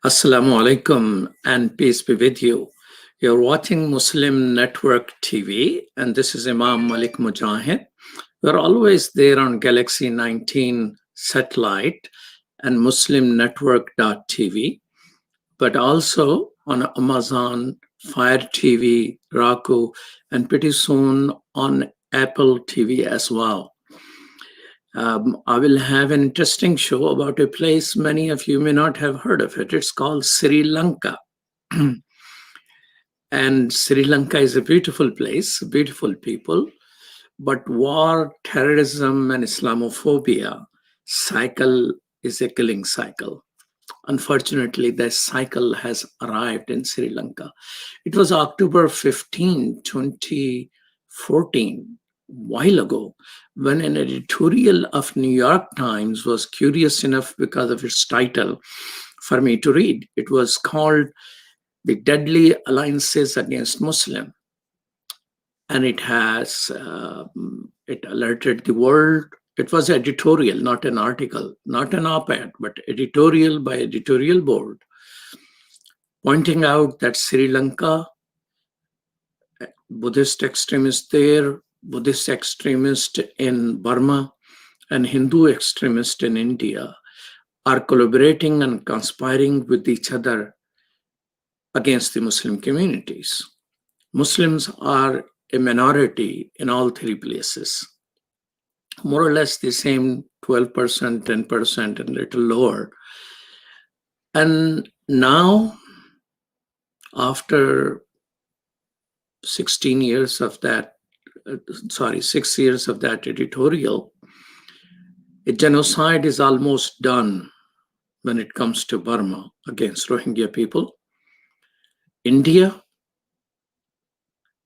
Assalamu alaikum and peace be with you. You're watching Muslim Network TV, and this is Imam Malik Mujahid. We're always there on Galaxy 19 satellite and Muslim Network.tv, but also on Amazon, Fire TV, Roku, and pretty soon on Apple TV as well. I will have an interesting show about a place many of you may not have heard of it. It's called Sri Lanka. And Sri Lanka is a beautiful place, beautiful people, but war, terrorism, and Islamophobia cycle is a killing cycle. Unfortunately, that cycle has arrived in Sri Lanka. It was October 15, 2014, while ago, when an editorial of New York Times was curious enough because of its title for me to read. It was called "The Deadly Alliances Against Muslim," and it alerted the world. It was editorial, not an article, not an op-ed, but editorial by editorial board, pointing out that Sri Lanka, Buddhist extremists there, Buddhist extremists in Burma, and Hindu extremists in India are collaborating and conspiring with each other against the Muslim communities. Muslims are a minority in all three places, more or less the same 12%, 10%, and a little lower. And now, after 16 years of that, 6 years of that editorial, a genocide is almost done when it comes to Burma against Rohingya people. India,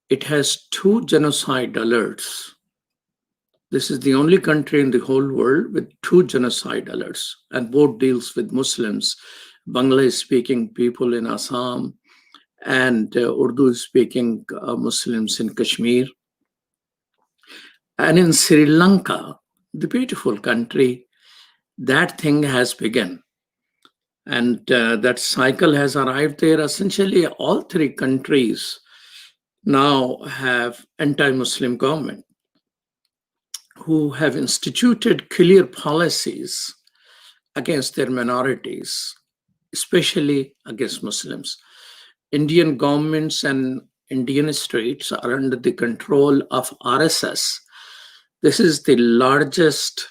it has 2 genocide alerts. This is the only country in the whole world with 2 genocide alerts, and both deals with Muslims, Bangla-speaking people in Assam, and Urdu-speaking Muslims in Kashmir. And in Sri Lanka, the beautiful country, that thing has begun. And that cycle has arrived there. Essentially, all 3 countries now have anti-Muslim government who have instituted clear policies against their minorities, especially against Muslims. Indian governments and Indian states are under the control of RSS. This is the largest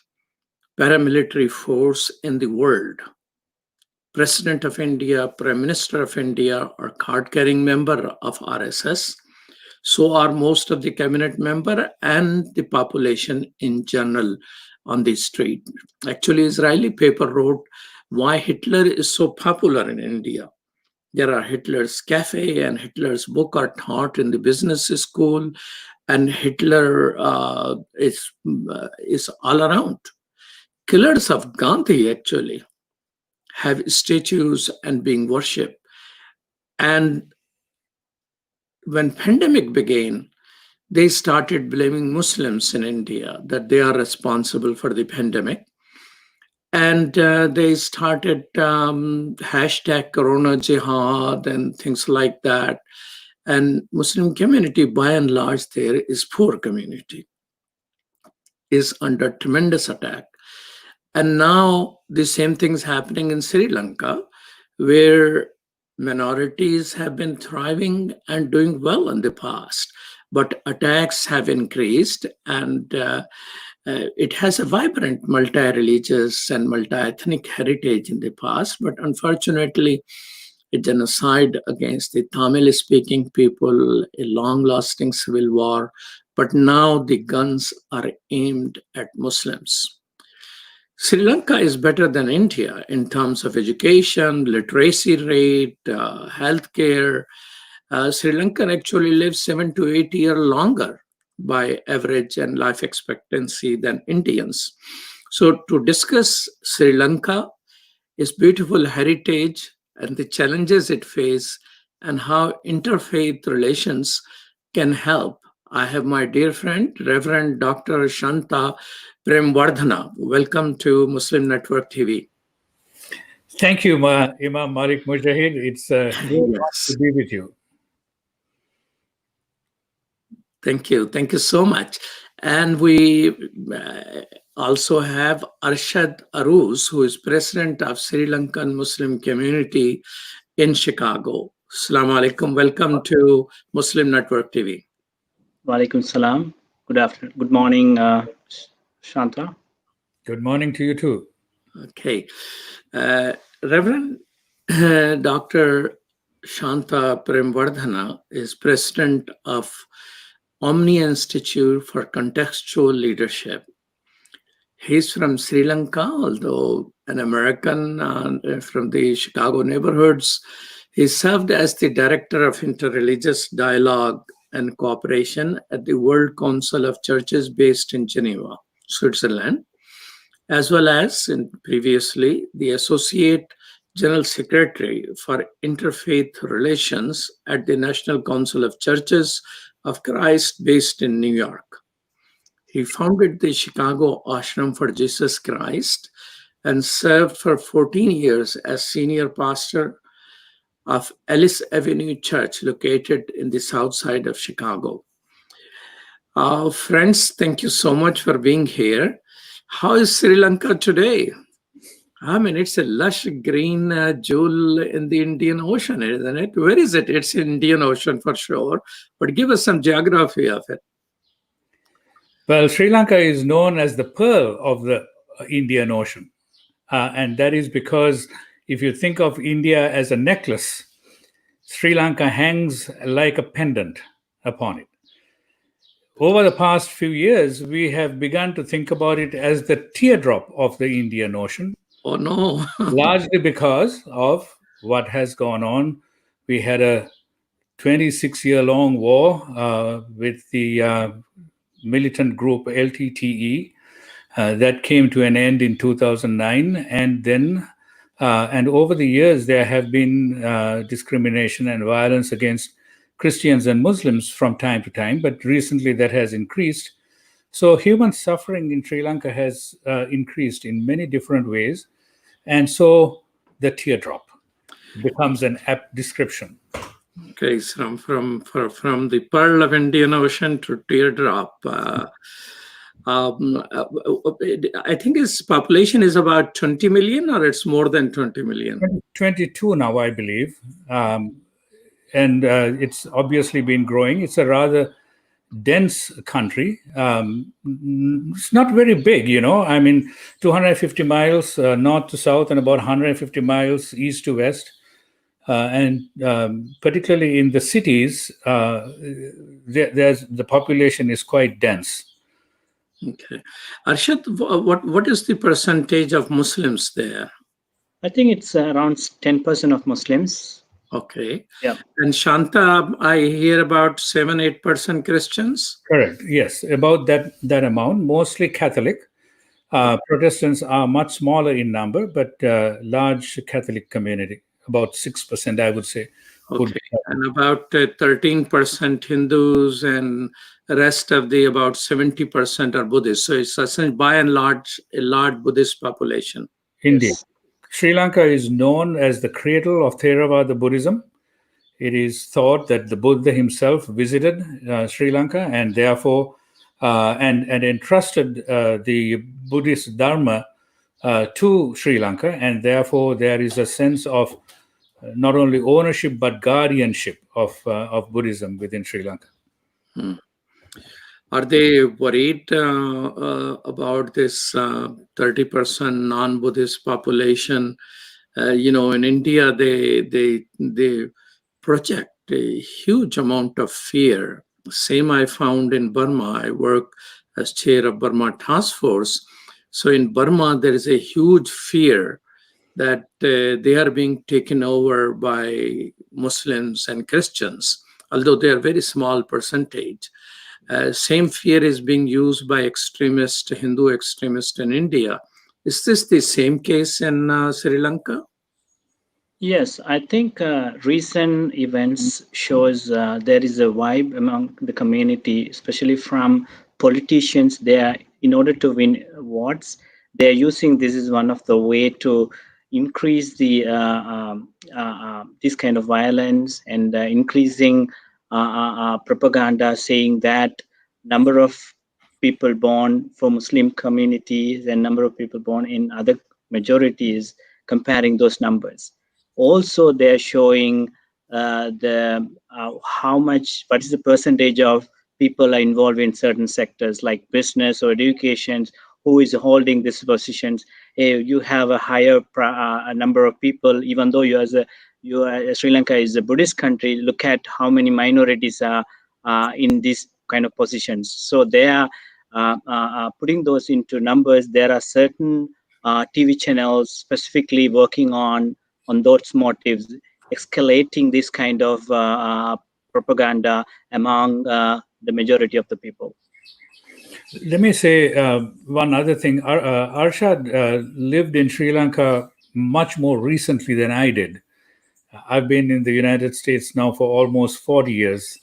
paramilitary force in the world. President of India, Prime Minister of India are card-carrying member of RSS. So are most of the cabinet member and the population in general on the street. Actually, Israeli paper wrote why Hitler is so popular in India. There are Hitler's cafe and Hitler's book are taught in the business school, and Hitler is all around. Killers of Gandhi actually have statues and being worshipped. And when pandemic began, they started blaming Muslims in India that they are responsible for the pandemic. And they started hashtag Corona Jihad and things like that. And Muslim community, by and large, there is poor community, is under tremendous attack. And now the same thing's happening in Sri Lanka, where minorities have been thriving and doing well in the past, but attacks have increased, and it has a vibrant multi-religious and multi-ethnic heritage in the past, but unfortunately, a genocide against the Tamil-speaking people, a long-lasting civil war, but now the guns are aimed at Muslims. Sri Lanka is better than India in terms of education, literacy rate, healthcare. Sri Lanka actually lives 7 to 8 years longer by average and life expectancy than Indians. So to discuss Sri Lanka, its beautiful heritage and the challenges it faces and how interfaith relations can help, I have my dear friend, Reverend Dr. Shanta Premawardhana. Welcome to Muslim Network TV. Thank you, Imam Malik Mujahid. It's a great honor to Yes. be with you. Thank you. Thank you so much. And we also have Arshad Aruz, who is president of Sri Lankan Muslim community in Chicago. Assalamu alaikum. Welcome to Muslim Network TV. Walaikum salam. Good afternoon. Good morning, Shanta. Good morning to you too. Okay. Reverend Dr. Shanta Premawardhana is president of Omni Institute for Contextual Leadership. He's from Sri Lanka, although an American from the Chicago neighborhoods. He served as the Director of Interreligious Dialogue and Cooperation at the World Council of Churches based in Geneva, Switzerland, as well as previously the Associate General Secretary for Interfaith Relations at the National Council of Churches of Christ based in New York. He founded the Chicago Ashram for Jesus Christ and served for 14 years as senior pastor of Ellis Avenue Church located in the south side of Chicago. Friends, thank you so much for being here. How is Sri Lanka today? I mean, it's a lush green jewel in the Indian Ocean, isn't it? Where is it? It's Indian Ocean for sure. But give us some geography of it. Well, Sri Lanka is known as the pearl of the Indian Ocean. And that is because if you think of India as a necklace, Sri Lanka hangs like a pendant upon it. Over the past few years, we have begun to think about it as the teardrop of the Indian Ocean. Oh, no. Largely because of what has gone on. We had a 26-year-long war with the militant group LTTE that came to an end in 2009. And then, and over the years, there have been discrimination and violence against Christians and Muslims from time to time, but recently that has increased. So human suffering in Sri Lanka has increased in many different ways. And so the teardrop becomes an apt description. Okay, so from the pearl of Indian Ocean to teardrop. I think its population is about 20 million, or it's more than 20 million? 22 now, I believe. And it's obviously been growing. It's a rather dense country. It's not very big, I mean, 250 miles north to south and about 150 miles east to west. And particularly in the cities, the population is quite dense. Okay. Arshad, what is the percentage of Muslims there? I think it's around 10% of Muslims. Okay. Yeah. And Shanta, I hear about 7-8% Christians? Correct. Yes, about that amount, mostly Catholic. Protestants are much smaller in number, but large Catholic community, about 6%, I would say. Okay. And about 13% Hindus, and the rest of the about 70% are Buddhists. So it's essentially by and large a large Buddhist population. Indeed. Yes. Sri Lanka is known as the cradle of Theravada Buddhism. It is thought that the Buddha himself visited Sri Lanka and therefore and entrusted the Buddhist Dharma to Sri Lanka, and therefore there is a sense of not only ownership but guardianship of Buddhism within Sri Lanka. Are they worried about this 30% non-Buddhist population? In India, they project a huge amount of fear. Same I found in Burma. I work as chair of Burma Task Force. So in Burma, there is a huge fear that they are being taken over by Muslims and Christians, although they are a very small percentage. Same fear is being used by Hindu extremists in India. Is this the same case in Sri Lanka? Yes, I think recent events shows there is a vibe among the community, especially from politicians. They are, in order to win votes, they are using this is one of the way to increase the this kind of violence and increasing propaganda saying that number of people born for Muslim communities and number of people born in other majorities, comparing those numbers. Also, they're showing the how much, what is the percentage of people are involved in certain sectors like business or education, who is holding these positions. You have a higher number of people, even though Sri Lanka is a Buddhist country. Look at how many minorities are in these kind of positions. So they are putting those into numbers. There are certain TV channels specifically working on those motives, escalating this kind of propaganda among the majority of the people. Let me say one other thing. Arshad lived in Sri Lanka much more recently than I did. I've been in the United States now for almost 40 years.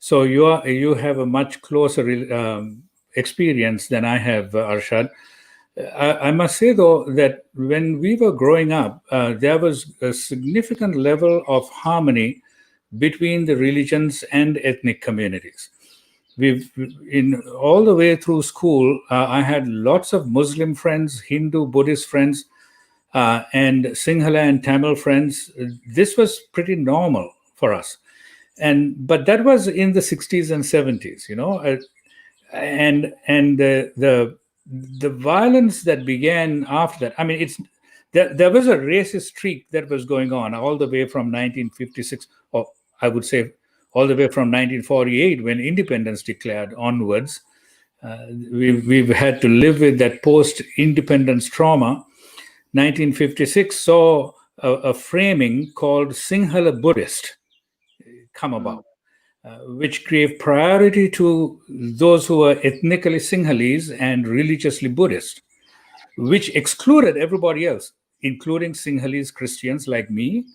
So you have a much closer experience than I have, Arshad. I must say, though, that when we were growing up, there was a significant level of harmony between the religions and ethnic communities. In all the way through school, I had lots of Muslim friends, Hindu, Buddhist friends, and Sinhala and Tamil friends. This was pretty normal for us, but that was in the 60s and 70s, and the violence that began after that. I mean, there was a racist streak that was going on all the way from 1956, or I would say all the way from 1948, when independence declared onwards. We've had to live with that post-independence trauma. 1956 saw a framing called Sinhala Buddhist come about, which gave priority to those who were ethnically Sinhalese and religiously Buddhist, which excluded everybody else, including Sinhalese Christians like me,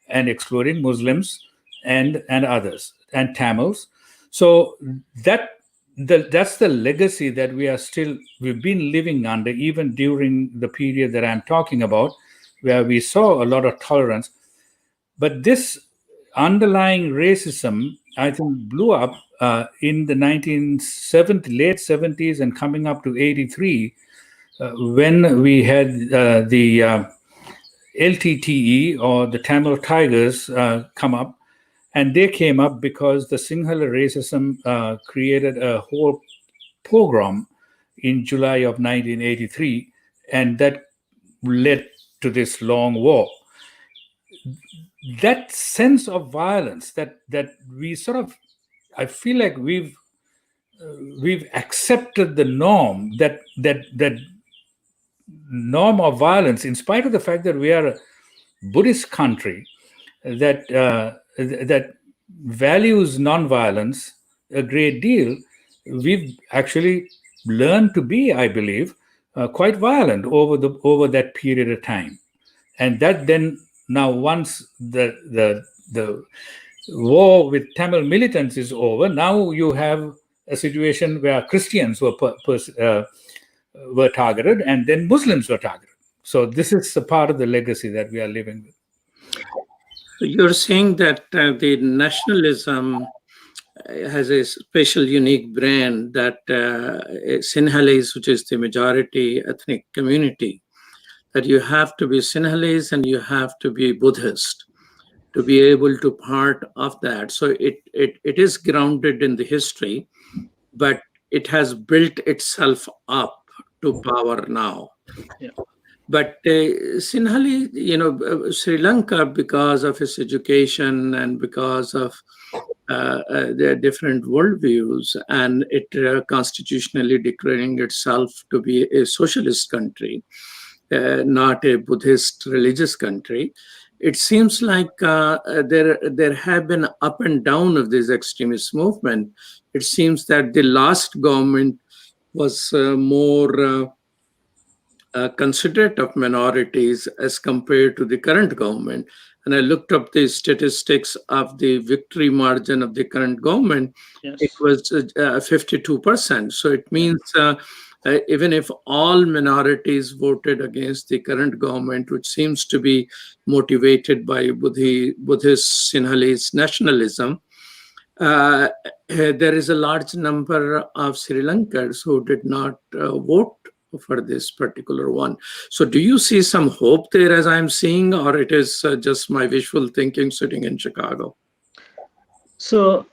and excluding Muslims and others, and Tamils. So that's the legacy that we've been living under, even during the period that I'm talking about, where we saw a lot of tolerance. But this underlying racism, I think, blew up in the late 70s and coming up to 83, when we had the LTTE, or the Tamil Tigers, come up. And they came up because the Sinhala racism created a whole pogrom in July of 1983, and that led to this long war. That sense of violence that we sort of, I feel like we've accepted the norm, that norm of violence, in spite of the fact that we are a Buddhist country that values nonviolence a great deal. We've actually learned to be, I believe, quite violent over that period of time, and that then now, once the war with Tamil militants is over, now you have a situation where Christians were targeted, and then Muslims were targeted. So this is a part of the legacy that we are living with. You're saying that the nationalism has a special, unique brand, that Sinhalese, which is the majority ethnic community, that you have to be Sinhalese and you have to be Buddhist to be able to part of that. So it is grounded in the history, but it has built itself up to power now. Yeah. But Sinhali, Sri Lanka, because of its education and because of their different worldviews, and it constitutionally declaring itself to be a socialist country, not a Buddhist religious country, it seems like there have been up and down of this extremist movement. It seems that the last government was more considerate of minorities as compared to the current government. And I looked up the statistics of the victory margin of the current government. Yes. It was 52%. So it means even if all minorities voted against the current government, which seems to be motivated by Buddhist Sinhalese nationalism, there is a large number of Sri Lankans who did not vote for this particular one. So do you see some hope there as I'm seeing, or it is just my wishful thinking sitting in Chicago? So,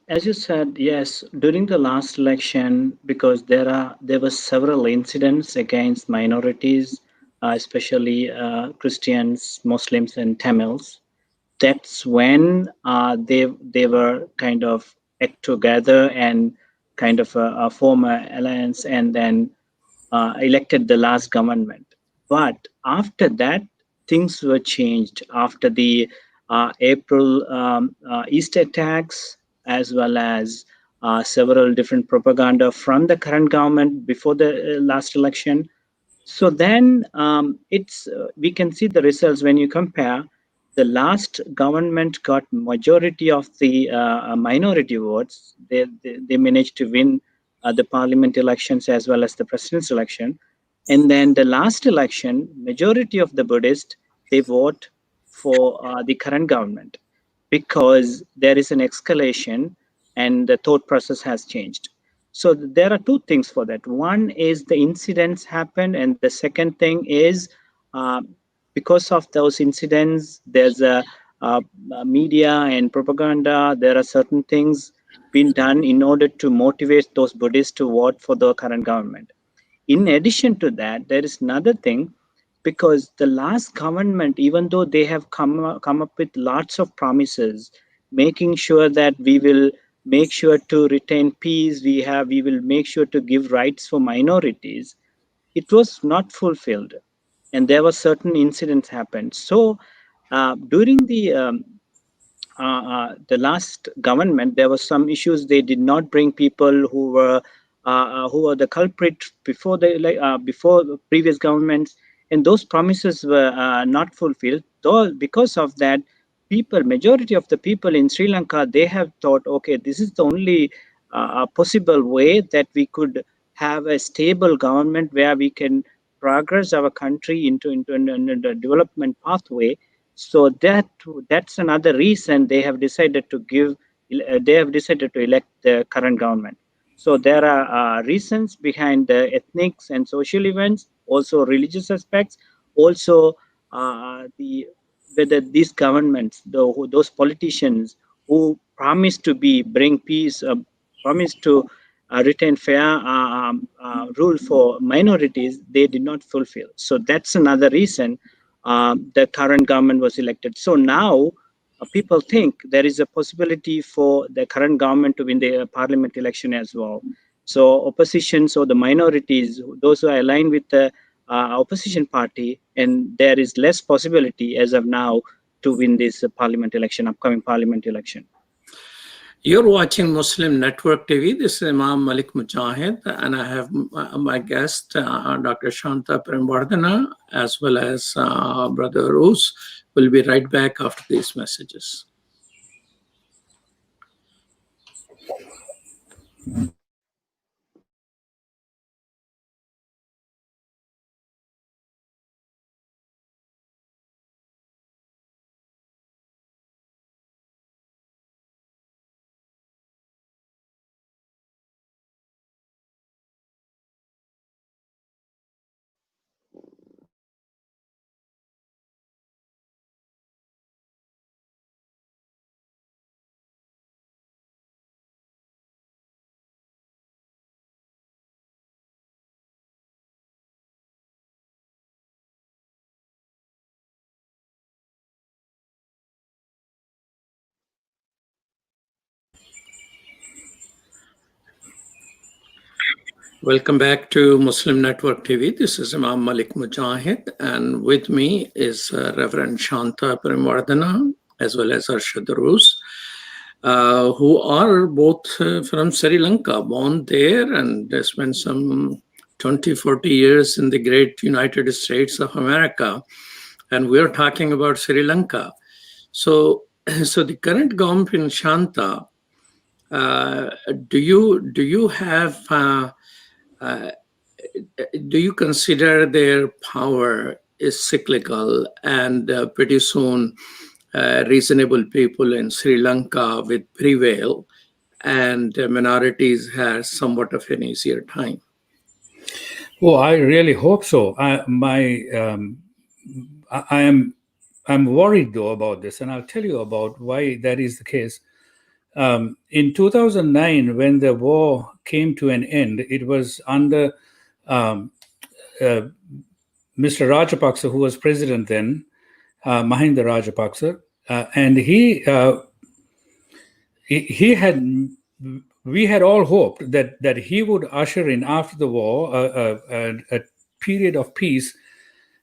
as you said, yes, during the last election, because there were several incidents against minorities, especially Christians, Muslims, and Tamils. That's when they were kind of act together and kind of form an alliance, and then elected the last government. But after that, things were changed after the April East attacks, as well as several different propaganda from the current government before the last election. So then it's we can see the results when you compare. The last government got majority of the minority votes. They managed to win the parliament elections as well as the president's election. And then the last election, majority of the Buddhists, they vote for the current government because there is an escalation and the thought process has changed. So there are two things for that. One is the incidents happened, and the second thing is uh, because of those incidents, there's a media and propaganda. There are certain things being done in order to motivate those Buddhists to vote for the current government. In addition to that, there is another thing, because the last government, even though they have come up with lots of promises, making sure that we will make sure to retain peace, we will make sure to give rights for minorities, it was not fulfilled, and there were certain incidents happened. So during the last government, there were some issues. They did not bring people who were the culprit before before the previous governments, and those promises were not fulfilled. Though because of that, majority of the people in Sri Lanka, they have thought, okay, this is the only possible way that we could have a stable government where we can progress our country into a development pathway. So that's another reason they have decided to elect the current government. So there are reasons behind the ethnics and social events, also religious aspects, also the whether these governments, those politicians who promise to bring peace, promise to retain fair rule for minorities, they did not fulfill. So that's another reason the current government was elected. So now people think there is a possibility for the current government to win the parliament election as well. So oppositions or the minorities, those who are aligned with the opposition party, and there is less possibility as of now to win this upcoming parliament election. You're watching Muslim Network TV. This is Imam Malik Mujahid, and I have my guest, Dr. Shanta Premawardhana, as well as Brother Roos. We'll be right back after these messages. Welcome back to Muslim Network TV. This is Imam Malik Mujahid, and with me is Reverend Shanta Premawardhana, as well as Arshad Roos, who are both from Sri Lanka, born there and spent some 20, 40 years in the great United States of America. And we're talking about Sri Lanka. So the current government in Shanta, do you have do you consider their power is cyclical and pretty soon reasonable people in Sri Lanka will prevail and minorities have somewhat of an easier time? Well, I really hope so. I am I'm worried though about this, and I'll tell you about why that is the case. In 2009, when the war came to an end, it was under um, uh, Mr. Rajapaksa, who was president then, Mahinda Rajapaksa, and he had we had all hoped that he would usher in after the war a period of peace,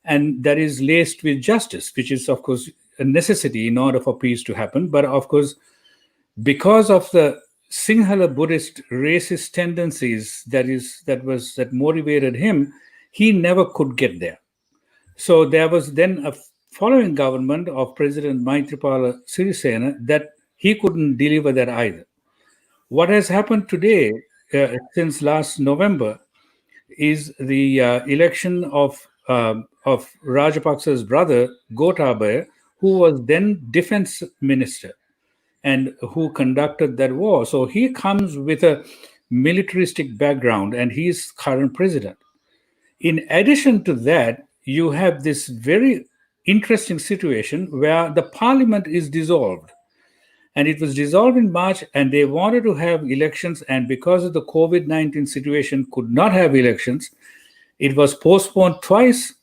and that is laced with justice, which is of course a necessity in order for peace to happen. But of course, because of the Sinhala Buddhist racist tendencies that motivated him, he never could get there. So there was then a following government of President Maithripala Sirisena that he couldn't deliver that either. What has happened today, since last November, is the election of Rajapaksa's brother Gotabaya, who was then defense minister and who conducted that war. So he comes with a militaristic background, and he is current president. In addition to that, you have this very interesting situation where the parliament is dissolved. And it was dissolved in March, and they wanted to have elections. And because of the COVID-19 situation, could not have elections. It was postponed twice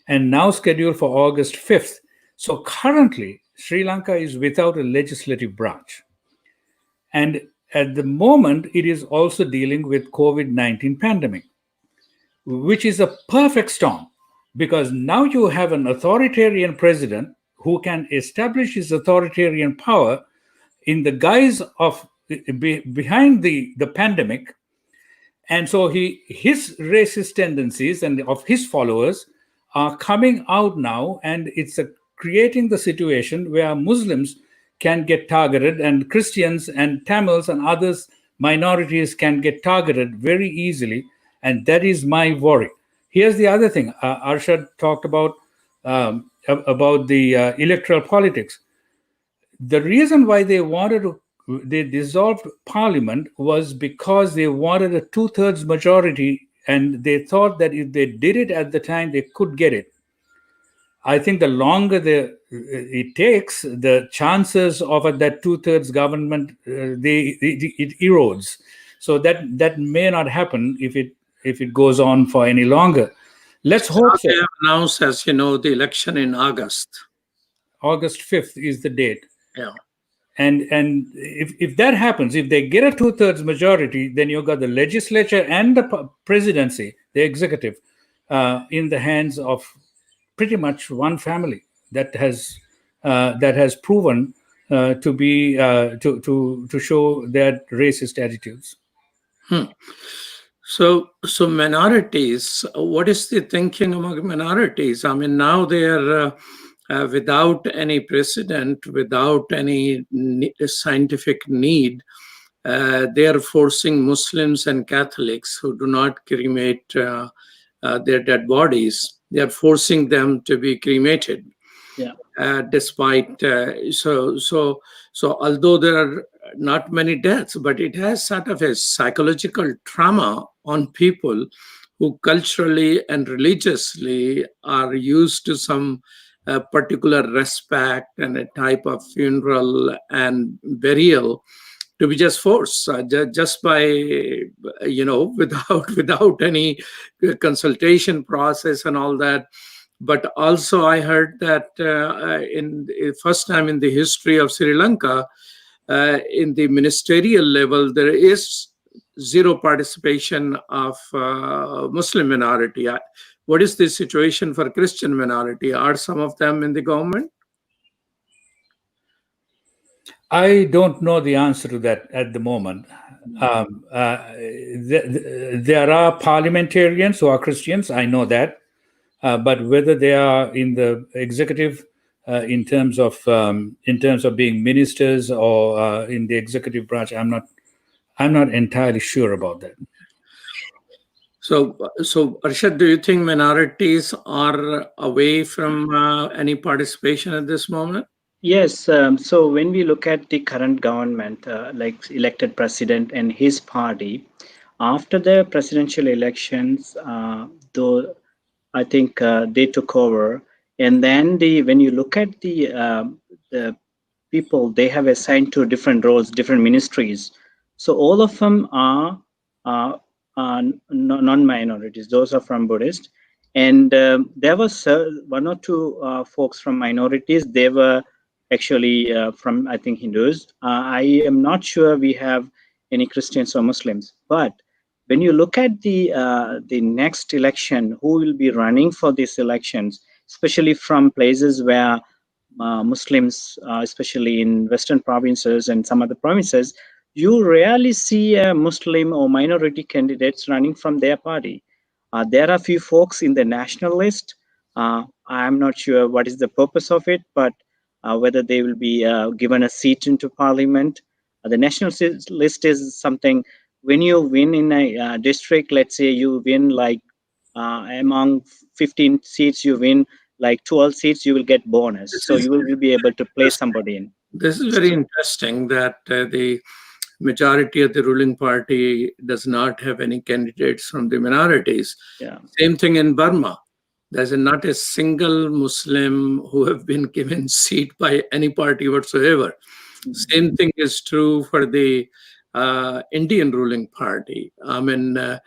and now scheduled for August 5th. So currently, Sri Lanka is without a legislative branch. And at the moment, it is also dealing with COVID-19 pandemic, which is a perfect storm, because now you have an authoritarian president who can establish his authoritarian power in the guise of behind the pandemic. And so his racist tendencies and of his followers are coming out now, and it's creating the situation where Muslims can get targeted, and Christians and Tamils and others minorities can get targeted very easily, and that is my worry. Here's the other thing. Arshad talked about the electoral politics. The reason why they dissolved parliament was because they wanted a 2/3 majority, and they thought that if they did it at the time, they could get it. I think the longer it takes, the chances of that 2/3 government it erodes. So that may not happen if it goes on for any longer. Let's hope so. They have announced, as you know, the election in August. August 5th is the date. Yeah. And if that happens, if they get a 2/3 majority, then you've got the legislature and the presidency, the executive, in the hands of pretty much one family that has proven to be to show their racist attitudes. So minorities, what is the thinking among minorities? I mean, now they are without any precedent, without any scientific need. They are forcing Muslims and Catholics who do not cremate their dead bodies. They are forcing them to be cremated. Yeah. Despite so although there are not many deaths, but it has sort of a psychological trauma on people who culturally and religiously are used to some particular respect and a type of funeral and burial to be just forced just by without any consultation process and all that. But also I heard that in the first time in the history of Sri Lanka, in the ministerial level, there is zero participation of Muslim minority. What is the situation for Christian minority? Are some of them in the government? I don't know the answer to that at the moment. There are parliamentarians who are Christians, I know that. But whether they are in the executive in terms of being ministers or in the executive branch, I'm not entirely sure about that. So Arshad, do you think minorities are away from any participation at this moment? Yes, so when we look at the current government, like elected president and his party, after the presidential elections, though I think they took over, and then the when you look at the people they have assigned to different roles, different ministries. So all of them uh, are non-minorities. Those are from Buddhist, and there was one or two folks from minorities. They were actually from I think Hindus. I am not sure we have any Christians or Muslims, but when you look at the next election, who will be running for these elections, especially from places where Muslims, especially in Western provinces and some other provinces, you rarely see a Muslim or minority candidates running from their party. There are few folks in the national list. I'm not sure what is the purpose of it, but whether they will be given a seat into parliament. The national list is something when you win in a district, let's say you win like among 15 seats, you win like 12 seats, you will get bonus. This So is you will be able to place interesting. somebody in. This is very interesting that the majority of the ruling party does not have any candidates from the minorities. Yeah. Same thing in Burma. There's not a single Muslim who have been given seat by any party whatsoever. Same thing is true for the Indian ruling party. I mean, I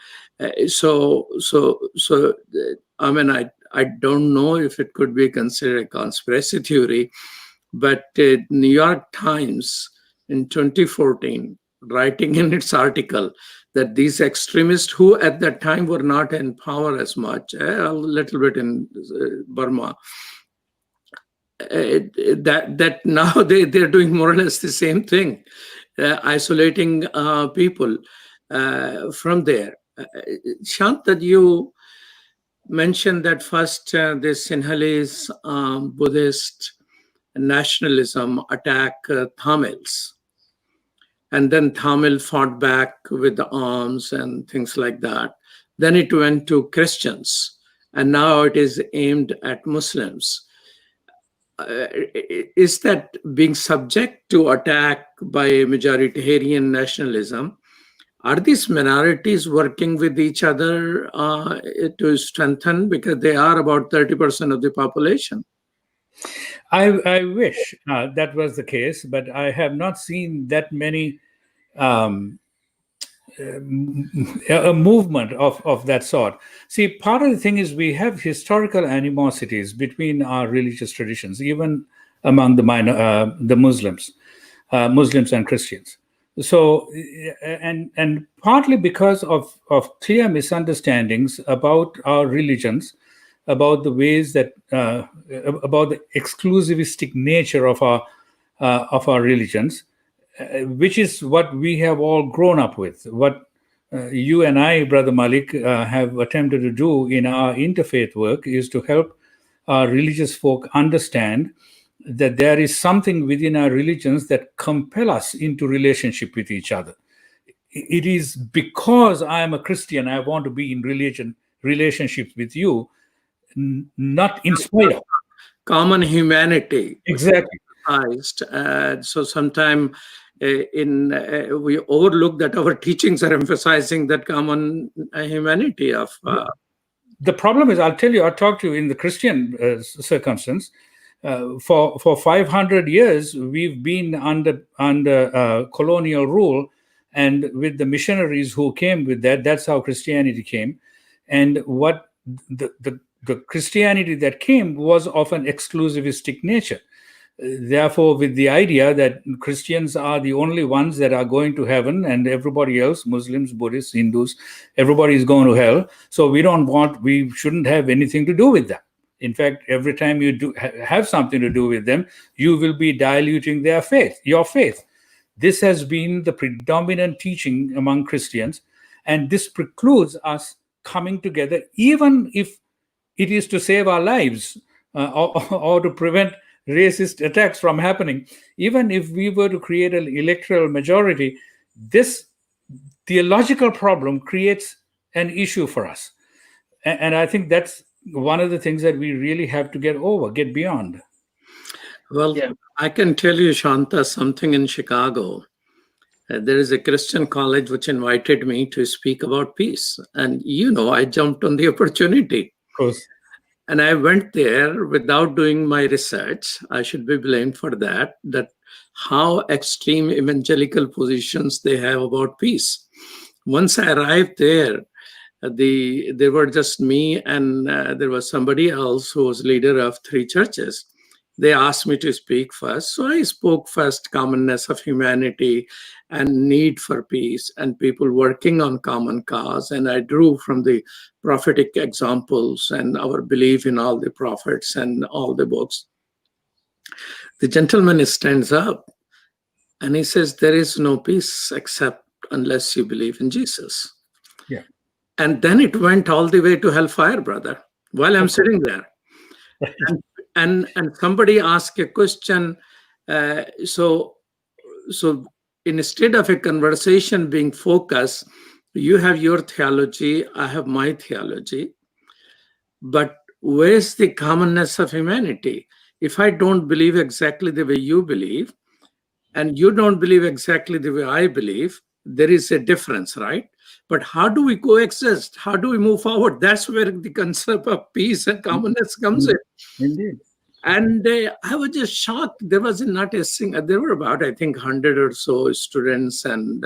mean, I don't know if it could be considered a conspiracy theory, but New York Times in 2014, writing in its article that these extremists, who at that time were not in power as much, a little bit in Burma, that now they're doing more or less the same thing, isolating people from there. Shanta, you mentioned that first the Sinhalese Buddhist nationalism attacked Tamils, and then Tamil fought back with the arms and things like that. Then it went to Christians, and now it is aimed at Muslims. Is that being subject to attack by majoritarian nationalism? Are these minorities working with each other to strengthen, because they are about 30% of the population? I wish that was the case, but I have not seen that many a movement of that sort. See, part of the thing is we have historical animosities between our religious traditions, even among the Muslims, Muslims and Christians. So, and partly because of clear misunderstandings about our religions, about the ways that about the exclusivistic nature of our religions, which is what we have all grown up with. What you and I, Brother Malik, have attempted to do in our interfaith work is to help our religious folk understand that there is something within our religions that compel us into relationship with each other. It is because I am a Christian, I want to be in relationships with you, not in spite of. Common humanity. Exactly. So sometimes we overlook that our teachings are emphasizing that common humanity of. The problem is, I'll tell you, I'll talk to you in the Christian circumstance. For 500 years, we've been under colonial rule, and with the missionaries who came with that, that's how Christianity came. And what the Christianity that came was of an exclusivistic nature. Therefore, with the idea that Christians are the only ones that are going to heaven and everybody else, Muslims, Buddhists, Hindus, everybody is going to hell. So we shouldn't have anything to do with them. In fact, every time you do have something to do with them, you will be diluting your faith. This has been the predominant teaching among Christians, and this precludes us coming together, even if it is to save our lives or to prevent racist attacks from happening. Even if we were to create an electoral majority, this theological problem creates an issue for us. And I think that's one of the things that we really have to get beyond. Well, Yeah. I can tell you, Shanta, something in Chicago. There is a Christian college which invited me to speak about peace. And, I jumped on the opportunity. Of course. And I went there without doing my research. I should be blamed for that how extreme evangelical positions they have about peace. Once I arrived there, there were just me and there was somebody else who was leader of 3 churches. They asked me to speak first. So I spoke first, commonness of humanity and need for peace and people working on common cause. And I drew from the prophetic examples and our belief in all the prophets and all the books. The gentleman stands up and he says, there is no peace except unless you believe in Jesus. Yeah. And then it went all the way to hellfire, brother, while I'm sitting there. And somebody asked a question. So instead of a conversation being focused, you have your theology, I have my theology. But where's the commonness of humanity? If I don't believe exactly the way you believe, and you don't believe exactly the way I believe, there is a difference, right? But how do we coexist? How do we move forward? That's where the concept of peace and commonness comes in. Indeed. And I was just shocked. There was not a single, there were about, I think, 100 or so students and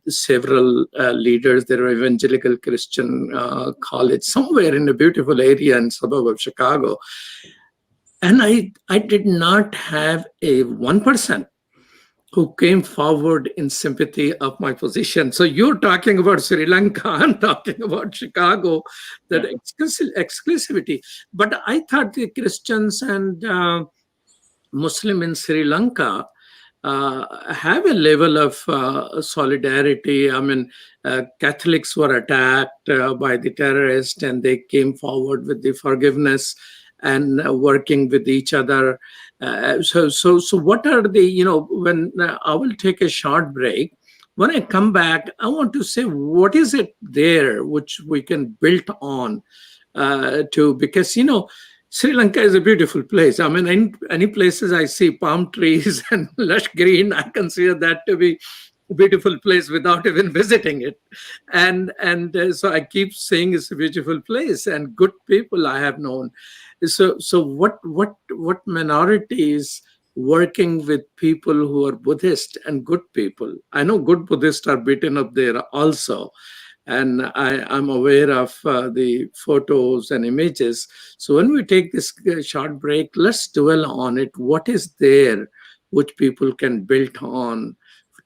several leaders. There were evangelical Christian college somewhere in a beautiful area in suburb of Chicago. And I did not have a one person who came forward in sympathy of my position. So you're talking about Sri Lanka, I'm talking about Chicago, that exclusivity. But I thought the Christians and Muslim in Sri Lanka have a level of solidarity. I mean, Catholics were attacked by the terrorists and they came forward with the forgiveness and working with each other. So what are the, when I will take a short break, when I come back, I want to say, what is it there which we can build on because, Sri Lanka is a beautiful place. I mean, in any places I see palm trees and lush green, I consider that to be a beautiful place without even visiting it. And so I keep saying it's a beautiful place and good people I have known. So what minorities working with people who are Buddhist and good people? I know good Buddhists are beaten up there also. And I'm aware of the photos and images. So when we take this short break, let's dwell on it. What is there which people can build on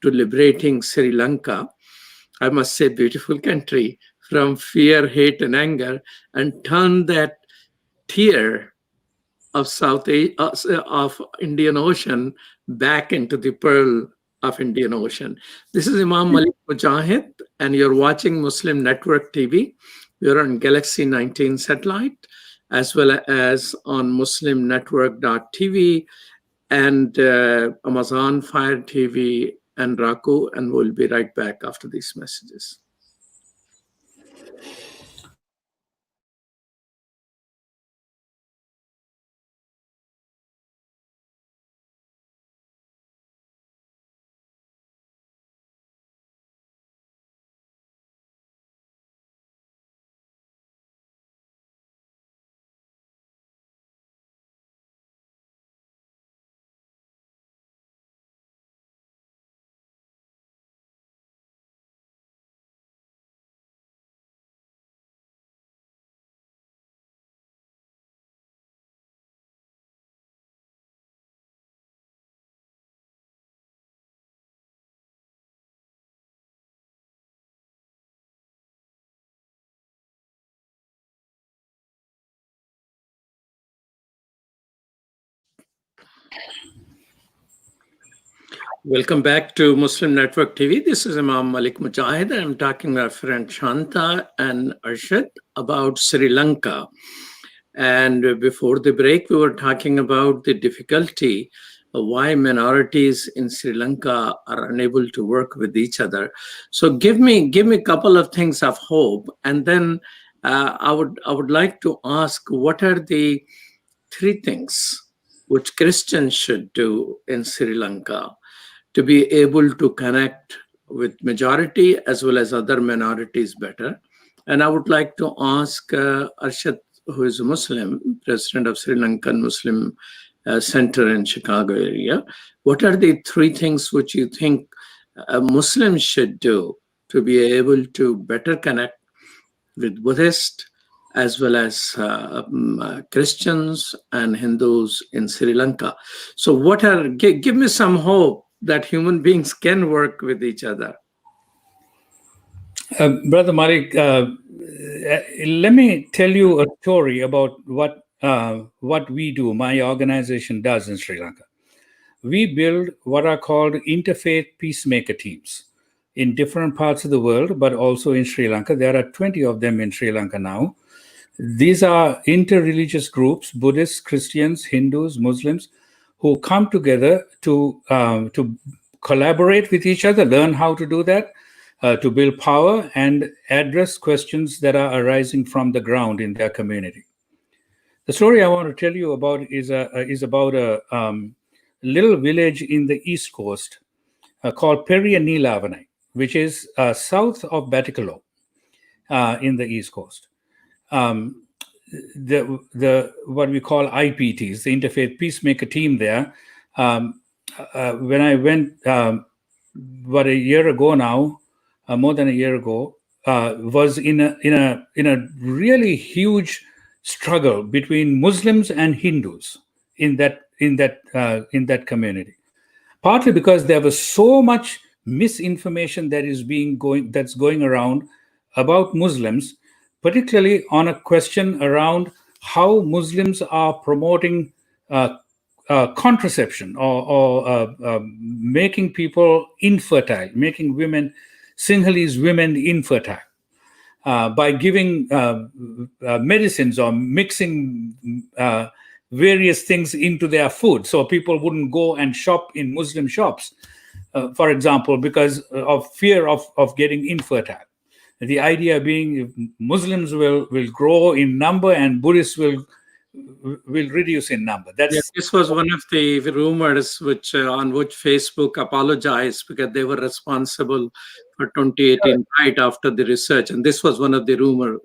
to liberating Sri Lanka? I must say, beautiful country, from fear, hate, and anger, and turn that tear of of Indian Ocean back into the pearl of Indian Ocean. This is Imam Malik Mujahid, and you're watching Muslim Network TV. You're on Galaxy 19 satellite, as well as on muslimnetwork.tv and Amazon Fire TV and Raku, and we'll be right back after these messages. Welcome back to Muslim Network TV. This is Imam Malik Mujahid. I'm talking with our friend Shanta and Arshad about Sri Lanka. And before the break, we were talking about the difficulty why minorities in Sri Lanka are unable to work with each other. So give me a couple of things of hope, and then I would like to ask, what are the three things which Christians should do in Sri Lanka to be able to connect with majority as well as other minorities better. And I would like to ask Arshad, who is a Muslim, president of Sri Lankan Muslim Center in Chicago area, what are the three things which you think Muslims should do to be able to better connect with Buddhists as well as Christians and Hindus in Sri Lanka? So give me some hope that human beings can work with each other. Brother Malik, let me tell you a story about what we do, my organization does in Sri Lanka. We build what are called interfaith peacemaker teams in different parts of the world, but also in Sri Lanka. There are 20 of them in Sri Lanka now. These are interreligious groups, Buddhists, Christians, Hindus, Muslims, who come together to collaborate with each other, learn how to do that, to build power and address questions that are arising from the ground in their community. The story I want to tell you about is about a little village in the East Coast called Perianilavanai, which is south of Batticaloa in the East Coast. The what we call IPTs, the Interfaith Peacemaker Team there. When I went about a year ago now, more than a year ago, was in a really huge struggle between Muslims and Hindus in that community. Partly because there was so much misinformation that's going around about Muslims, particularly on a question around how Muslims are promoting contraception or making people infertile, making Sinhalese women infertile by giving medicines or mixing various things into their food, so people wouldn't go and shop in Muslim shops, for example, because of fear of getting infertile. The idea being, if Muslims will grow in number and Buddhists will reduce in number. This was one of the rumors on which Facebook apologized because they were responsible for 2018 right after the research, and this was one of the rumor.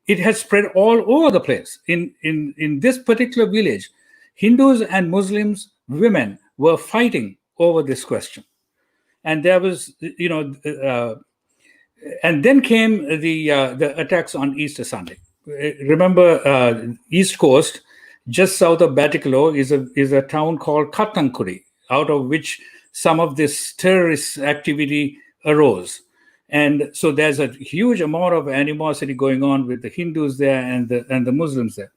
It has spread all over the place. In this particular village, Hindus and Muslims women were fighting over this question, and there was and then came the attacks on Easter Sunday. Remember, East Coast, just south of Batticaloa, is a town called Katankuri, out of which some of this terrorist activity arose. And so there's a huge amount of animosity going on with the Hindus there and the Muslims there.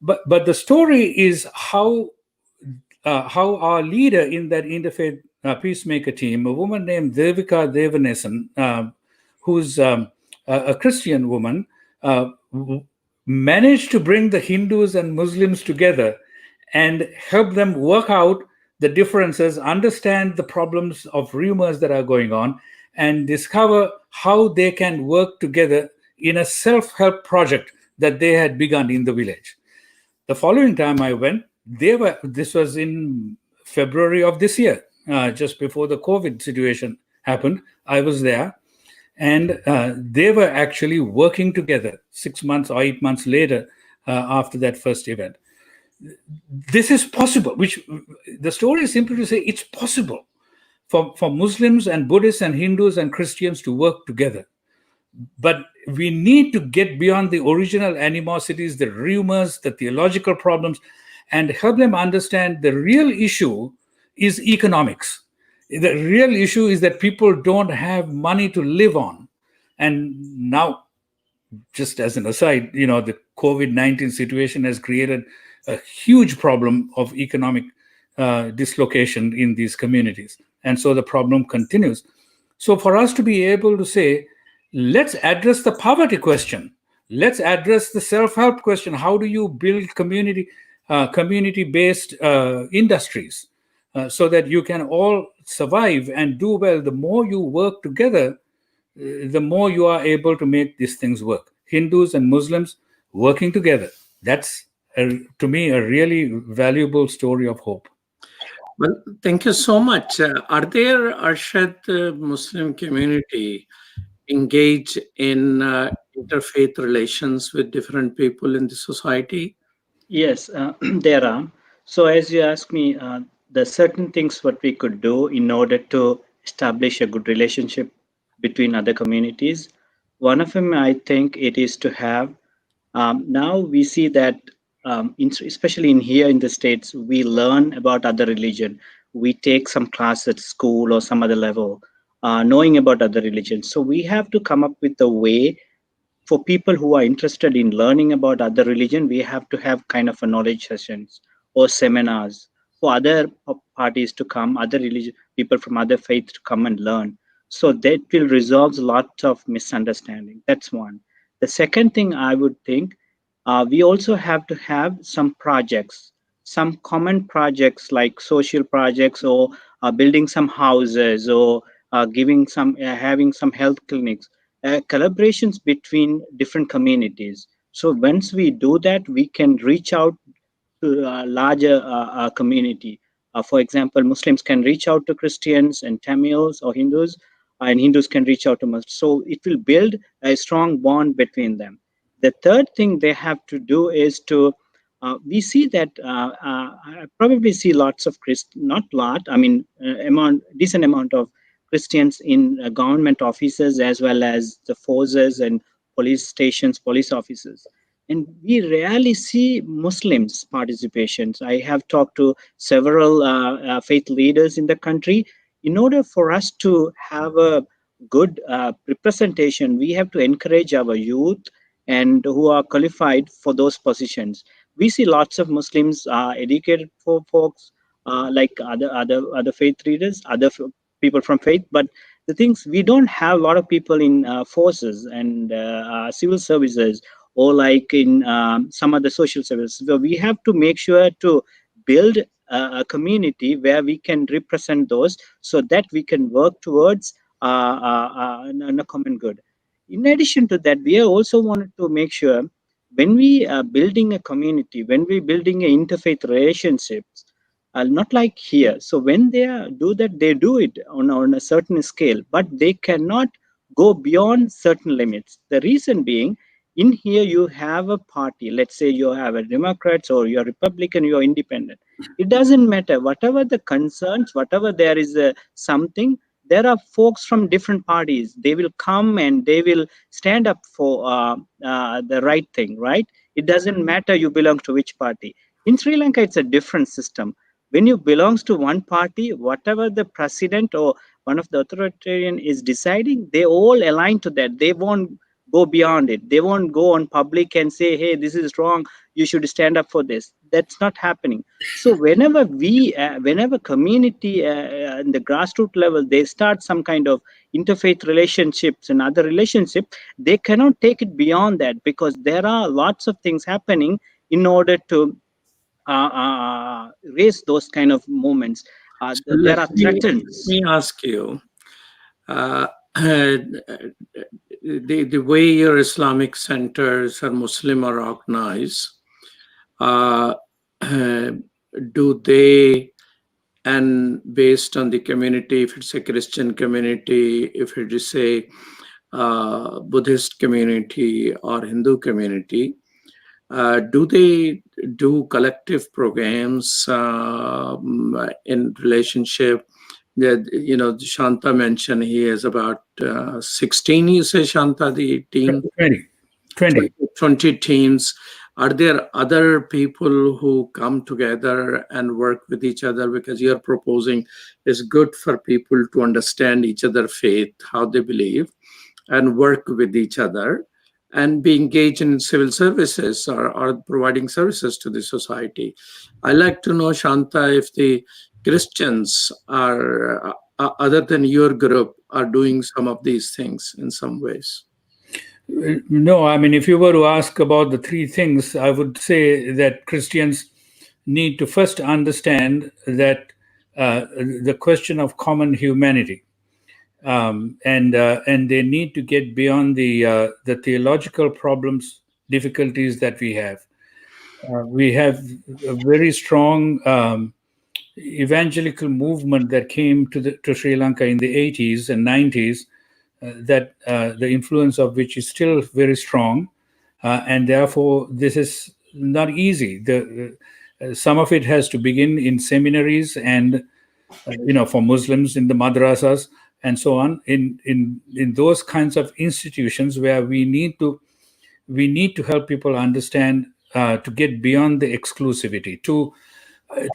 But the story is how our leader in that interfaith peacemaker team, a woman named Devika Devanesan, who's a Christian woman, managed to bring the Hindus and Muslims together and help them work out the differences, understand the problems of rumors that are going on, and discover how they can work together in a self-help project that they had begun in the village. The following time I went, this was in February of this year, just before the COVID situation happened. I was there, and they were actually working together 6 months or 8 months later after that first event. This is possible, which the story is simply to say it's possible for Muslims and Buddhists and Hindus and Christians to work together. But we need to get beyond the original animosities, the rumors, the theological problems, and help them understand the real issue is economics. The real issue is that people don't have money to live on. And now, just as an aside, the COVID-19 situation has created a huge problem of economic dislocation in these communities. And so the problem continues. So for us to be able to say, let's address the poverty question. Let's address the self-help question. How do you build community? community-based industries, so that you can all survive and do well. The more you work together, the more you are able to make these things work. Hindus and Muslims working together. That's, to me, a really valuable story of hope. Well, thank you so much. Are there, Arshad, Muslim community engage in interfaith relations with different people in the society? Yes, there are. So, as you ask me, the certain things what we could do in order to establish a good relationship between other communities. One of them, I think, it is to have. Now we see that, especially in here in the states, we learn about other religion. We take some class at school or some other level, knowing about other religions. So we have to come up with a way for people who are interested in learning about other religion. We have to have kind of a knowledge sessions or seminars for other parties to come, other religion people from other faiths to come and learn. So that will resolve lots of misunderstanding. That's one. The second thing I would think, we also have to have some projects, some common projects like social projects, or building some houses, or giving some having some health clinics, collaborations between different communities. So once we do that, we can reach out to a larger community. For example, Muslims can reach out to Christians and Tamils or Hindus, and Hindus can reach out to Muslims. So it will build a strong bond between them. The third thing they have to do is to, we see that I probably see lots of not lot, I mean, decent amount of Christians in government offices as well as the forces and police stations, police offices. And we rarely see Muslims participations. I have talked to several faith leaders in the country. In order for us to have a good representation, we have to encourage our youth and who are qualified for those positions. We see lots of Muslims, educated folks, like other faith leaders, people from faith, but the things, we don't have a lot of people in forces and civil services, or like in some other social services. So we have to make sure to build a community where we can represent those, so that we can work towards a common good. In addition to that, we also wanted to make sure, when we are building a community, when we building a interfaith relationships, not like here. So when they do that, they do it on a certain scale, but they cannot go beyond certain limits. The reason being, in here you have a party. Let's say you have a Democrats or you're Republican, you're independent. It doesn't matter. Whatever the concerns, whatever there is something, there are folks from different parties. They will come and they will stand up for the right thing, right? It doesn't matter you belong to which party. In Sri Lanka, it's a different system. When you belongs to one party, whatever the president or one of the authoritarian is deciding, they all align to that. They won't go beyond it. They won't go on public and say, hey, this is wrong, you should stand up for this. That's not happening. So whenever community in the grassroots level, they start some kind of interfaith relationships and other relationships, they cannot take it beyond that, because there are lots of things happening in order to raise those kind of moments. So There are let threats. me ask you, uh, the way your Islamic centers or Muslim are organized, uh, do they, and based on the community, if it's a Christian community, if it is a Buddhist community or Hindu community, do they do collective programs in relationship? That, Shanta mentioned he has about 16. You say, Shanta, the team 20. 20. 20 teams. Are there other people who come together and work with each other? Because you're proposing is good for people to understand each other's faith, how they believe, and work with each other and be engaged in civil services, or providing services to the society. I like to know, Shanta, if the Christians are, other than your group, are doing some of these things in some ways. No, I mean, if you were to ask about the three things, I would say that Christians need to first understand that the question of common humanity, and they need to get beyond the theological problems, difficulties that we have. We have a very strong evangelical movement that came to Sri Lanka in the 80s and 90s, that the influence of which is still very strong, and therefore this is not easy. Some of it has to begin in seminaries and for Muslims in the madrasas and so on, in those kinds of institutions where we need to help people understand, to get beyond the exclusivity to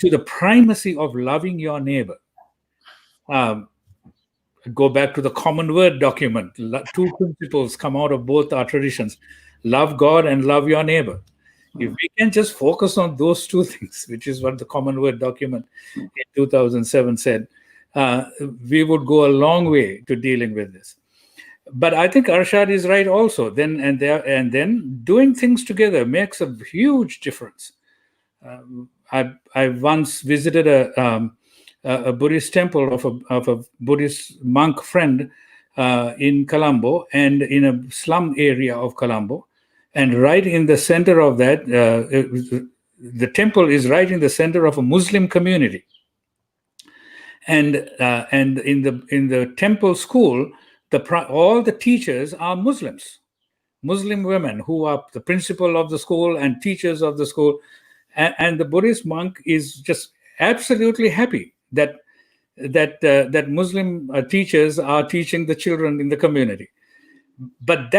the primacy of loving your neighbor. Go back to the common word document. Two principles come out of both our traditions: love God and love your neighbor. If we can just focus on those two things, which is what the common word document in 2007 said, we would go a long way to dealing with this. But I think Arshad is right also. Then doing things together makes a huge difference. I once visited a Buddhist temple of a Buddhist monk friend in Colombo, and in a slum area of Colombo. And right in the center of that, the temple is right in the center of a Muslim community. And in the temple school, all the teachers are Muslims, Muslim women who are the principal of the school and teachers of the school. And the Buddhist monk is just absolutely happy that Muslim teachers are teaching the children in the community. But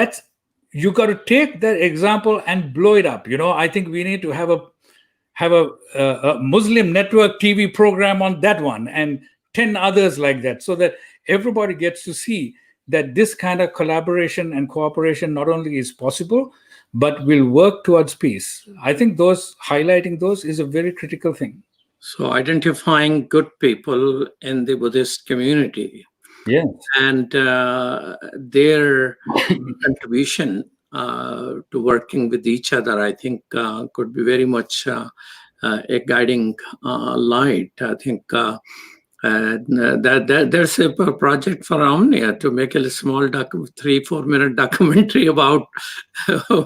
you got to take that example and blow it up. I think we need to have a Muslim network TV program on that one, and 10 others like that, so that everybody gets to see that this kind of collaboration and cooperation not only is possible, but will work towards peace. I think highlighting those is a very critical thing. So identifying good people in the Buddhist community, yes, and their contribution to working with each other, I think could be very much a guiding light. I think there's a project for Omnia to make a small 3-4 minute documentary about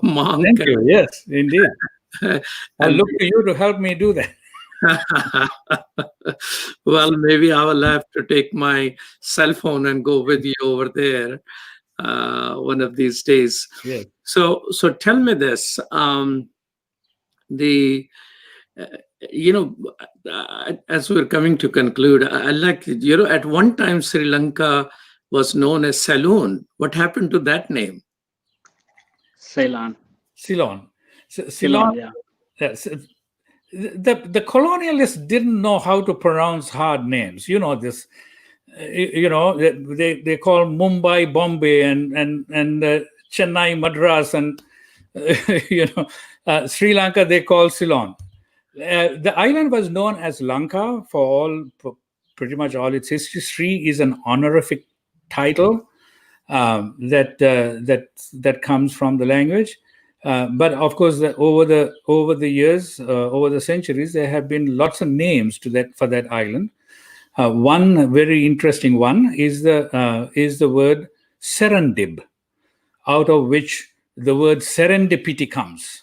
monk. Thank you. Yes, indeed. I'll look to you to help me do that. Well, maybe I will have to take my cell phone and go with you over there one of these days. Yes. So tell me this: as we're coming to conclude, I like, at one time Sri Lanka was known as Ceylon. What happened to that name? Ceylon. Ceylon. Yeah. Yes. The colonialists didn't know how to pronounce hard names. This. They call Mumbai Bombay and Chennai Madras, and Sri Lanka they call Ceylon. The island was known as Lanka for pretty much all its history. Sri is an honorific title that comes from the language. But of course, over the years, over the centuries, there have been lots of names for that island. One very interesting one is the word serendib, out of which the word serendipity comes.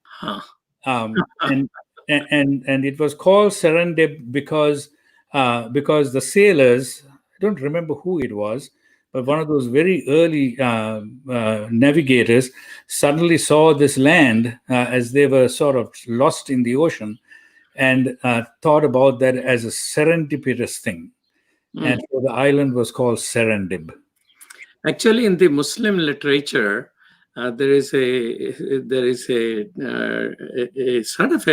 Huh. And it was called serendib because the sailors, I don't remember who it was, but one of those very early navigators suddenly saw this land as they were sort of lost in the ocean, and thought about that as a serendipitous thing. And so the island was called Serendib. Actually, in the Muslim literature, there is a sort of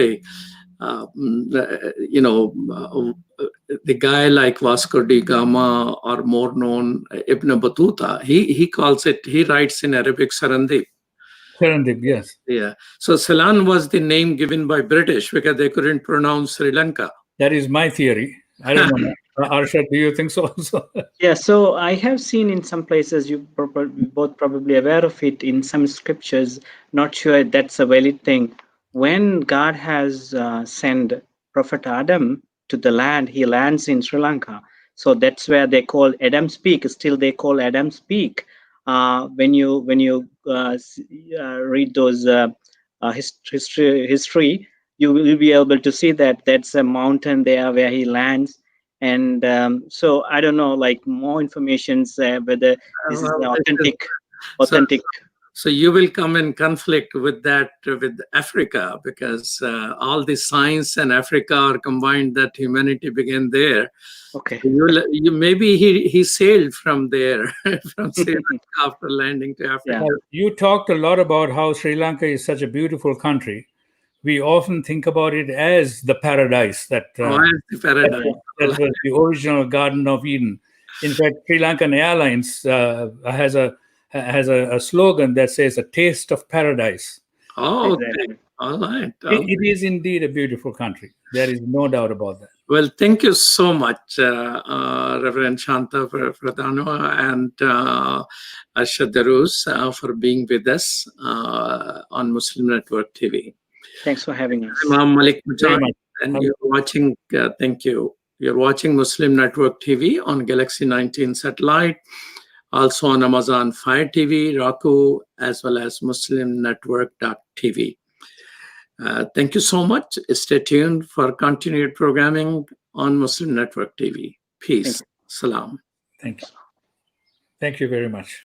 the guy like Vasco da Gama, or more known Ibn Battuta, he calls it, he writes in Arabic Serendib. Serendib, yes. Yeah. So Ceylon was the name given by British because they couldn't pronounce Sri Lanka. That is my theory. I don't know. Arshad, do you think so also? Yeah, so I have seen in some places, you both probably aware of it, in some scriptures, not sure that's a valid thing. When God has sent Prophet Adam to the land, he lands in Sri Lanka. So that's where they call Adam's Peak. Still, they call Adam's Peak. When you read those history, you will be able to see that that's a mountain there where he lands. And so I don't know, like more informations whether this is Well, an so, authentic. so you will come in conflict with that with Africa, because all the science and Africa are combined. That humanity began there. Okay. Maybe he sailed from there from Sri Lanka after landing to Africa. Yeah. You talked a lot about how Sri Lanka is such a beautiful country. We often think about it as the paradise that The paradise. that was the original Garden of Eden. In fact, Sri Lankan Airlines has a slogan that says "a taste of paradise." Oh, okay. Exactly. All right. It is indeed a beautiful country. There is no doubt about that. Well, thank you so much, Reverend Shanta Premawardhana and Arshad Darus for being with us on Muslim Network TV. Thanks for having us. I'm Malik Very Mujahid, much. and you're watching, thank you. You're watching Muslim Network TV on Galaxy 19 satellite, also on Amazon Fire TV, Roku, as well as muslimnetwork.tv. Thank you so much. Stay tuned for continued programming on Muslim Network TV. Peace. Salam. Thank you. Thank you very much.